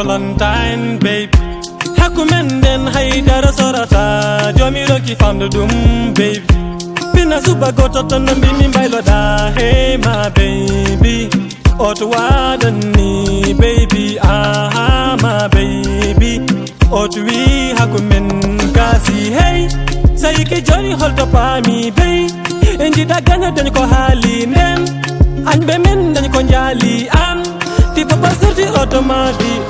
Valentine, babe. Hakumenden haidara sorata, jomi roki famdu dum, babe. Pina super goto tono mimi bailoda, hey my baby. Otwadani, baby, aha my baby. Otwi hakumen kasi, hey. Sayike Johnny hold up me, babe. Enji dagana dani ko hali nem. Anbe men dani ko njali am. Ti papa sorti automatic.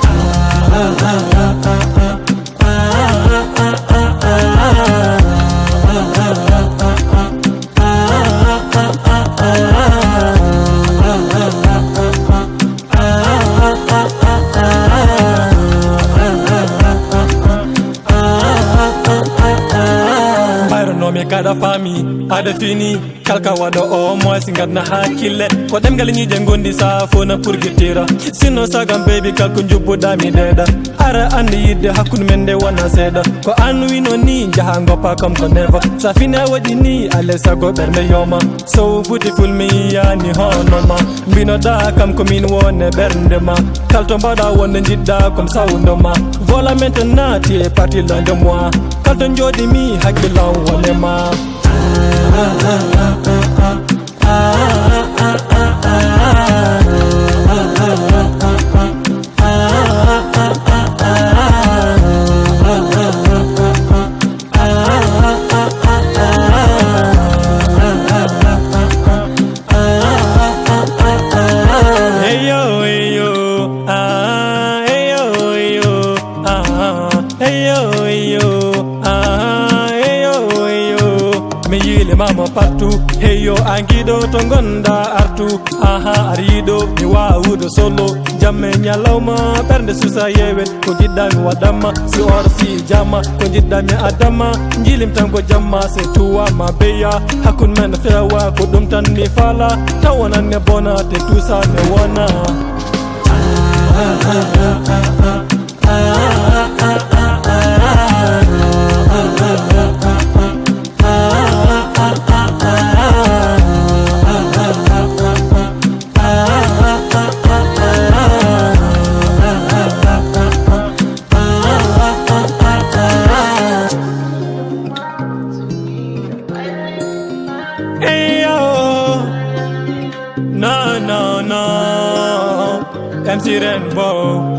Kada fami ada fini kalka wado o mo singat na hakile ko dem gal ni jengondi sa fona pour gitira sino sagam baby kalko njubbu dami deda ara andi yidde hakun mende wana seda ko anwi no ni jahango pa kam ko never safina wadi ni ale sago berne yoma so beautiful me yani honoma bino da kam ko min wone bernde ma kalto bada wonde jidda kom sawndo ma vola maintenant ti e parti loin de moi kalto njodi mi hakilaw wole ma mama partout heyo angido tongonda artu aha arido mi wawudo solo jamme nyalawma bernde susa yewen ko jiddami wadama si or si jama ko jiddami adama njilim tango jamma se tuwa mabeya hakun men fewa ko dum tan mi fala tawana ne bona te tusa ne wona No, MC Rainbow.